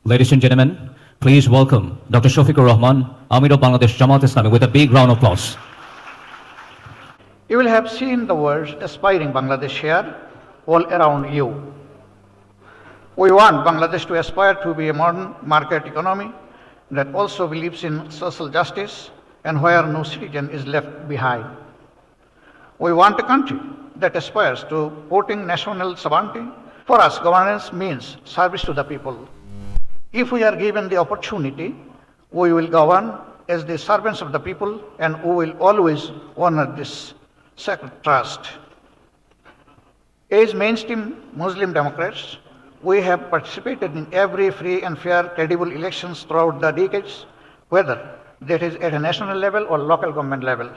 Ladies and gentlemen, please welcome Dr. Shafiqur Rahman, Amir of Bangladesh Jamaat Islami, with a big round of applause. You will have seen the words aspiring Bangladesh here all around you. We want Bangladesh to aspire to be a modern market economy that also believes in social justice and where no citizen is left behind. We want a country that aspires to voting national sovereignty. For us, governance means service to the people. If we are given the opportunity, we will govern as the servants of the people, and we will always honor this sacred trust. As mainstream Muslim Democrats, we have participated in every free and fair, credible elections throughout the decades, whether that is at a national level or local government level.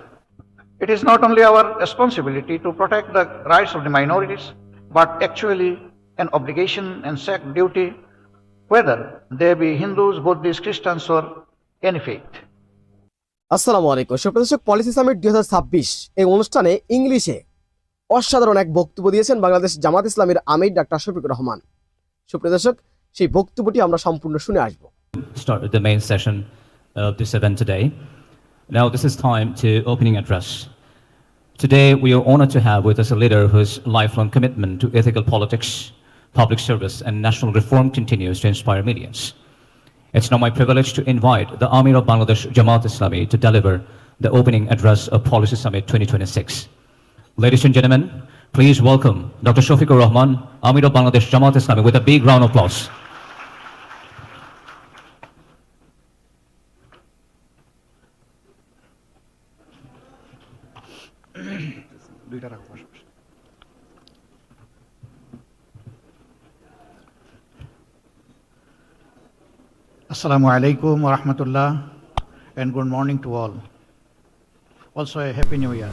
It is not only our responsibility to protect the rights of the minorities, but actually an obligation and sacred duty, whether they be Hindus, Buddhists, Christians, or any faith. আসসালামু আলাইকুম সুপ্রদর্শক, policy summit 2026 এই অনুষ্ঠানে ইংলিশে অসাধারণ এক বক্তব্য দিয়েছেন বাংলাদেশ জামাত ইসলামীর আমির ডাক্তার শফিকুর রহমান। সুপ্রদর্শক, সেই বক্তব্যটি আমরা সম্পূর্ণ শুনে আসব। Start with the main session of this event today. Now this is time to opening address. Today we are honored to have with us a leader whose lifelong commitment to ethical politics, public service and national reform continues to inspire millions. It's now my privilege to invite the Amir of Bangladesh Jamaat Islami to deliver the opening address of Policy Summit 2026. Ladies and gentlemen, please welcome Dr. Shafiqur Rahman, Amir of Bangladesh Jamaat Islami, with a big round of applause. Assalamu alaikum wa rahmatullah, and good morning to all. Also a happy new year.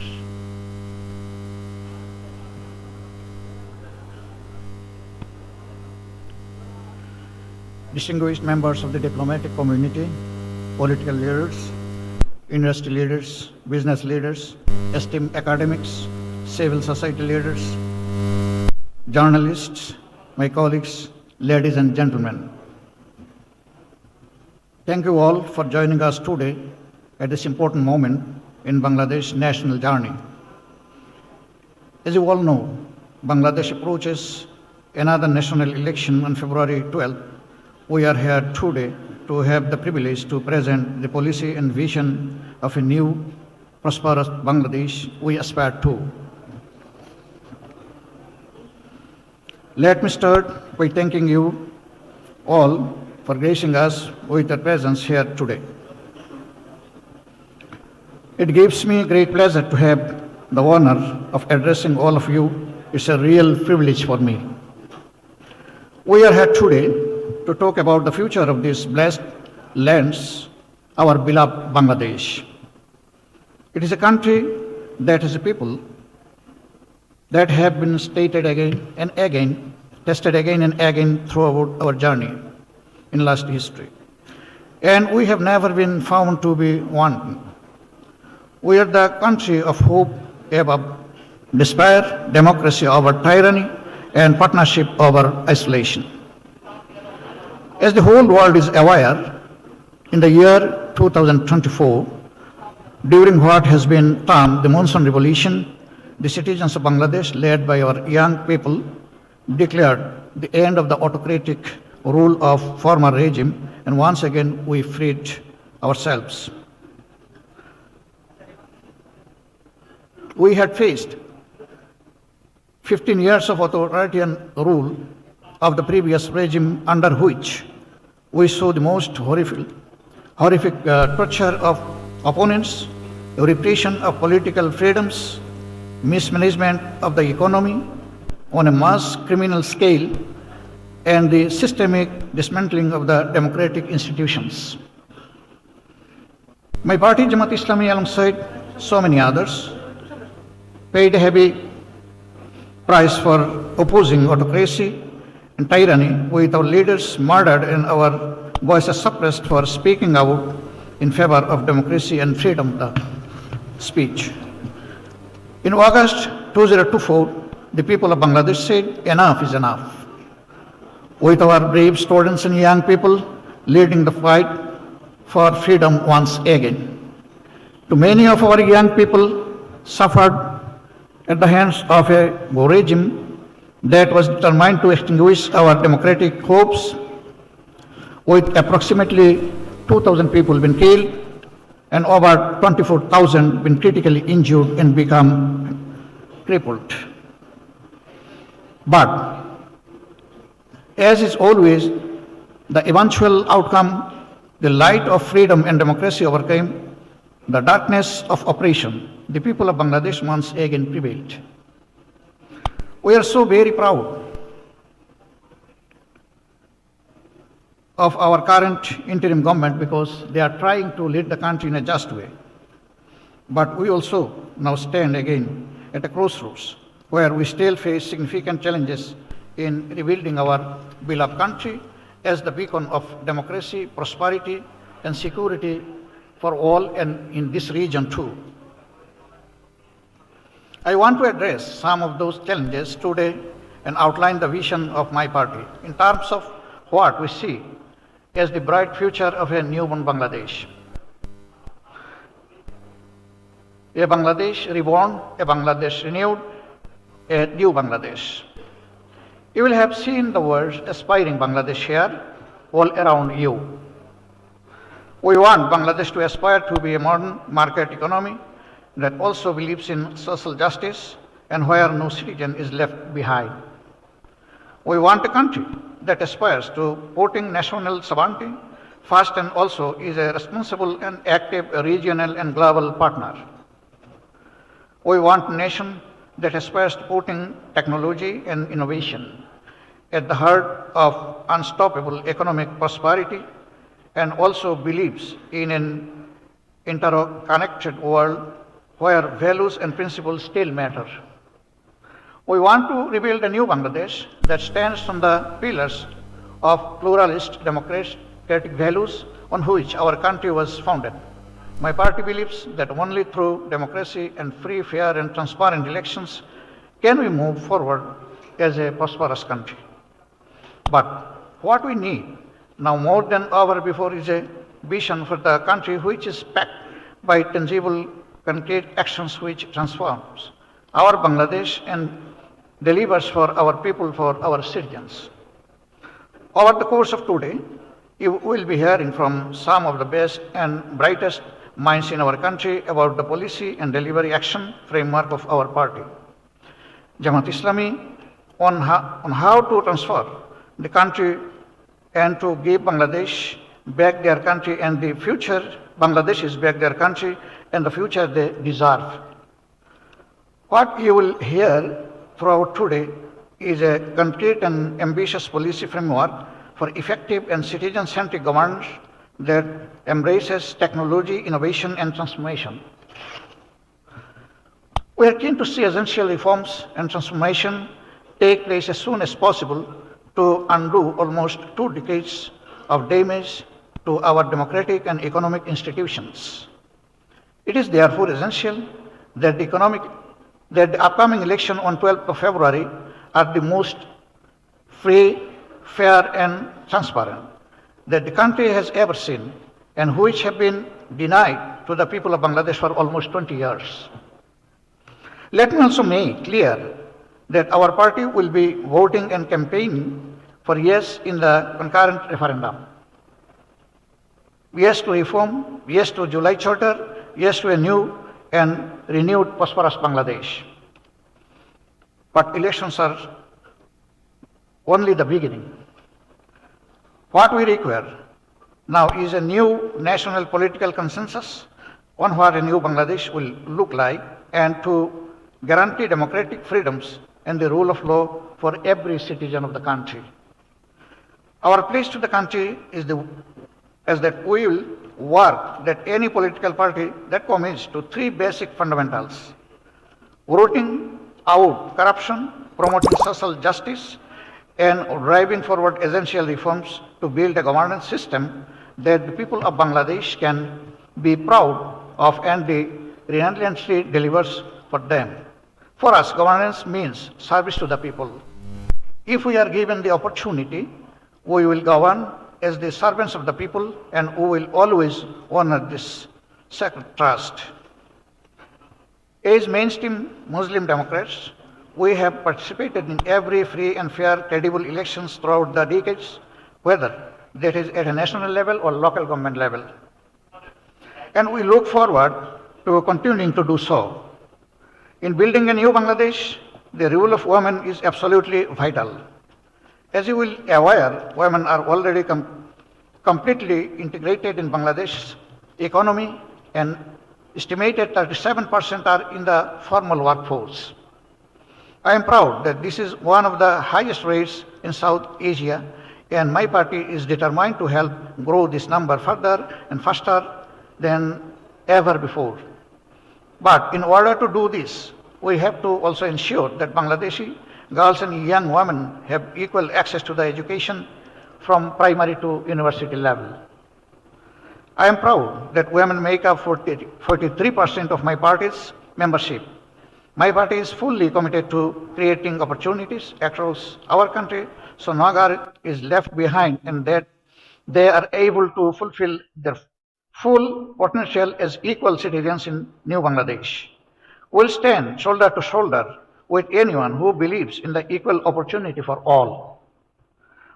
Distinguished members of the diplomatic community, political leaders, industry leaders, business leaders, esteemed academics, civil society leaders, journalists, my colleagues, ladies and gentlemen. Thank you all for joining us today at this important moment in Bangladesh's national journey. As you all know, Bangladesh approaches another national election on February 12th. We are here today to have the privilege to present the policy and vision of a new, prosperous Bangladesh we aspire to. Let me start by thanking you all for gracing us with your presence here today. It gives me great pleasure to have the honor of addressing all of you. It's a real privilege for me. We are here today to talk about the future of these blessed lands, our beloved Bangladesh. It is a country that has a people that have been stated again and again, tested again and again throughout our journey in last history. And we have never been found to be wanting. We are the country of hope above despair, democracy over tyranny, and partnership over isolation. As the whole world is aware, in the year 2024, during what has been termed the Monsoon Revolution, the citizens of Bangladesh, led by our young people, declared the end of the autocratic rule of former regime, and once again we freed ourselves. We had faced 15 years of authoritarian rule of the previous regime, under which we saw the most horrific torture of opponents, repression of political freedoms, mismanagement of the economy on a mass criminal scale, and the systemic dismantling of the democratic institutions. My party, Jamaat Islami, alongside so many others, paid a heavy price for opposing autocracy and tyranny, with our leaders murdered and our voices suppressed for speaking out in favor of democracy and freedom of speech. In August 2024, the people of Bangladesh said, enough is enough. with our brave students and young people leading the fight for freedom once again. To many of our young people suffered at the hands of a regime that was determined to extinguish our democratic hopes, with approximately 2,000 people been killed and over 24,000 been critically injured and become crippled. But as is always the eventual outcome, the light of freedom and democracy overcame the darkness of oppression. The people of Bangladesh once again prevailed. We are so very proud of our current interim government because they are trying to lead the country in a just way. But we also now stand again at a crossroads where we still face significant challenges in rebuilding our beloved country as the beacon of democracy, prosperity, and security for all and in this region too. I want to address some of those challenges today and outline the vision of my party in terms of what we see as the bright future of a newborn Bangladesh. A Bangladesh reborn, a Bangladesh renewed, a new Bangladesh. You will have seen the words aspiring Bangladesh here all around you. We want Bangladesh to aspire to be a modern market economy that also believes in social justice and where no citizen is left behind. We want a country that aspires to putting national sovereignty first and also is a responsible and active regional and global partner. We want a nation that aspires to putting technology and innovation at the heart of unstoppable economic prosperity and also believes in an interconnected world where values and principles still matter. We want to rebuild a new Bangladesh that stands on the pillars of pluralist democratic values on which our country was founded. My party believes that only through democracy and free, fair, and transparent elections can we move forward as a prosperous country. But what we need now more than ever before is a vision for the country which is backed by tangible, concrete actions which transforms our Bangladesh and delivers for our people, for our citizens. Over the course of today, you will be hearing from some of the best and brightest minds in our country about the policy and delivery action framework of our party. Jamaat Islami on how to transfer the country and to give Bangladesh back their country and the future Bangladesh is back their country and the future they deserve. What you will hear throughout today is a concrete and ambitious policy framework for effective and citizen-centric governance that embraces technology, innovation, and transformation. We are keen to see essential reforms and transformation take place as soon as possible to undo almost 2 decades of damage to our democratic and economic institutions. It is therefore essential that the upcoming election on 12th of February are the most free, fair, and transparent that the country has ever seen and which have been denied to the people of Bangladesh for almost 20 years. Let me also make clear that our party will be voting and campaigning for yes in the concurrent referendum. Yes to reform, yes to July Charter, yes to a new and renewed prosperous Bangladesh. But elections are only the beginning. What we require now is a new national political consensus on what a new Bangladesh will look like and to guarantee democratic freedoms and the rule of law for every citizen of the country. Our pledge to the country is that we will work that any political party that commits to 3 basic fundamentals: rooting out corruption, promoting social justice, and driving forward essential reforms to build a governance system that the people of Bangladesh can be proud of and relentlessly delivers for them. For us, governance means service to the people. If we are given the opportunity We will govern as the servants of the people, and we will always honor this sacred trust. As mainstream Muslim Democrats, we have participated in every free and fair, credible elections throughout the decades, whether that is at a national level or local government level. And we look forward to continuing to do so. In building a new Bangladesh, the role of women is absolutely vital. As you will be aware, women are already completely integrated in Bangladesh's economy, and estimated 37% are in the formal workforce. I am proud that this is one of the highest rates in South Asia, and my party is determined to help grow this number further and faster than ever before. But in order to do this, we have to also ensure that Bangladeshi girls and young women have equal access to the education from primary to university level. I am proud that women make up 43% of my party's membership. My party is fully committed to creating opportunities across our country so no girl is left behind, and that they are able to fulfill their full potential as equal citizens in New Bangladesh. We'll stand shoulder to shoulder with anyone who believes in the equal opportunity for all.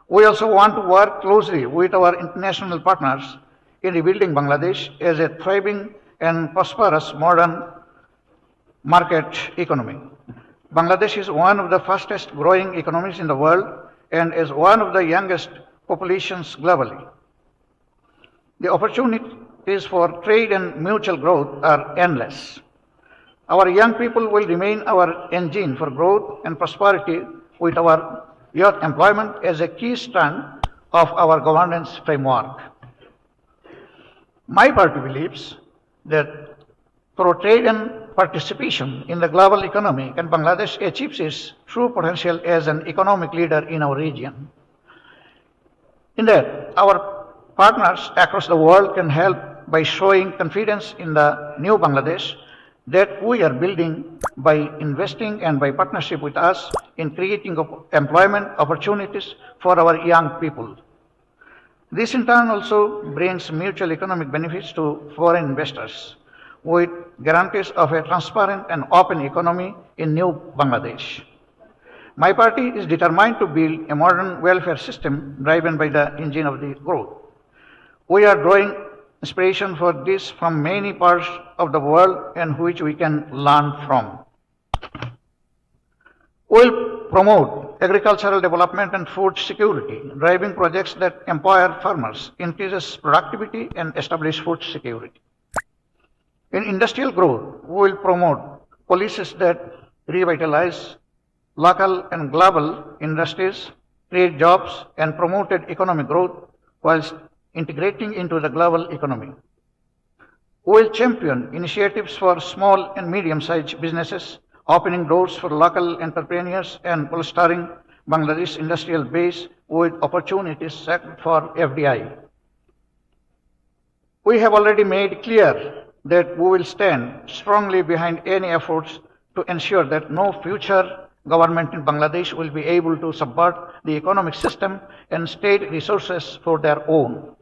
We also want to work closely with our international partners in rebuilding Bangladesh as a thriving and prosperous modern market economy. Bangladesh is one of the fastest growing economies in the world and is one of the youngest populations globally. The opportunities for trade and mutual growth are endless. Our young people will remain our engine for growth and prosperity, with our youth employment as a key strand of our governance framework. My party believes that through trade and participation in the global economy, can Bangladesh achieves its true potential as an economic leader in our region. In that, our partners across the world can help by showing confidence in the new Bangladesh that we are building by investing and by partnership with us in creating employment opportunities for our young people. This in turn also brings mutual economic benefits to foreign investors, with guarantees of a transparent and open economy in new Bangladesh. My party is determined to build a modern welfare system driven by the engine of the growth. We are drawing inspiration for this from many parts of the world and which we can learn from. We will promote agricultural development and food security, driving projects that empower farmers, increases productivity, and establish food security. In industrial growth, we will promote policies that revitalize local and global industries, create jobs, and promoted economic growth whilst integrating into the global economy. We will champion initiatives for small and medium-sized businesses, opening doors for local entrepreneurs and bolstering Bangladesh's industrial base with opportunities set for FDI. We have already made clear that we will stand strongly behind any efforts to ensure that no future government in Bangladesh will be able to subvert the economic system and state resources for their own.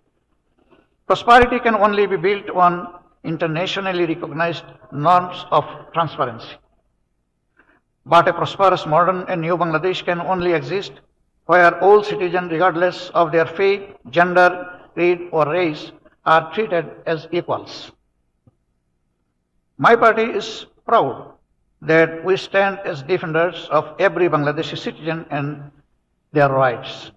Prosperity can only be built on internationally recognized norms of transparency. But a prosperous, modern, and new Bangladesh can only exist where all citizens, regardless of their faith, gender, creed, or race, are treated as equals. My party is proud that we stand as defenders of every Bangladeshi citizen and their rights.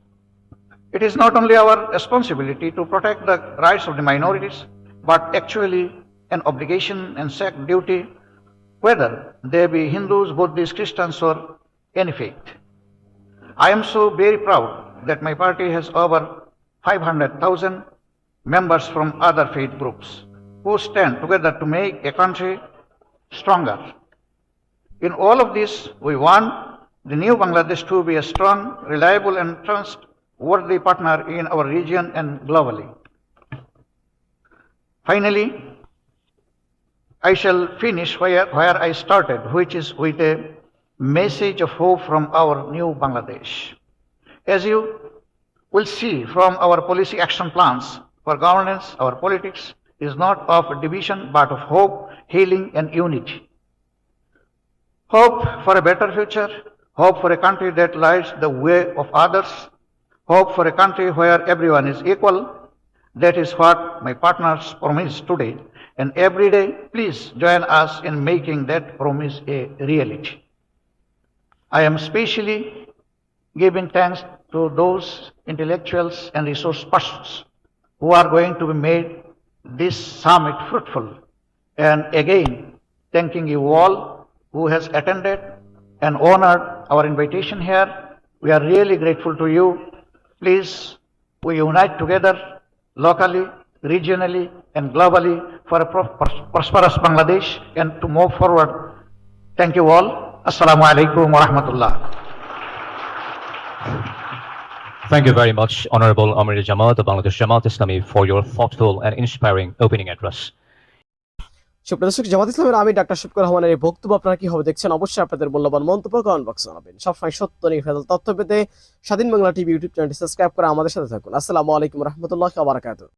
It is not only our responsibility to protect the rights of the minorities, but actually an obligation and sacred duty, whether they be Hindus, Buddhists, Christians, or any faith. I am so very proud that my party has over 500,000 members from other faith groups who stand together to make a country stronger. In all of this, we want the new Bangladesh to be a strong, reliable, and trustworthy partner in our region and globally. Finally, I shall finish where I started, which is with a message of hope from our new Bangladesh. As you will see from our policy action plans for governance, our politics is not of division but of hope, healing, and unity. Hope for a better future, hope for a country that lights the way of others, hope for a country where everyone is equal. That is what my partners promise today. And every day, please join us in making that promise a reality. I am especially giving thanks to those intellectuals and resource persons who are going to be made this summit fruitful. And again, thanking you all who has attended and honored our invitation here. We are really grateful to you. Please, we unite together locally, regionally, and globally for a prosperous Bangladesh and to move forward. Thank you all. Assalamu alaikum wa rahmatullah. Thank you very much, Honorable Amir Jamaat of Bangladesh Jamaat Islami, for your thoughtful and inspiring opening address. সুপ্রদর্শক, জামাত ইসলামের আমির doctor Shafiqur রহমানের এই বক্তব্য আপনারা কিভাবে দেখছেন? অবশ্যই আপনাদের মূল্যবান মন্তব্য কমেন্ট বক্সে জানাবেন। সবসময় সত্য নির্ভেজাল তথ্য পেতে স্বাধীন বাংলা টিভি ইউটিউব চ্যানেলটি সাবস্ক্রাইব করে আমাদের সাথে থাকুন। আসসালামু আলাইকুম রহমতুল্লাহ ওয়া বারাকাতুহু।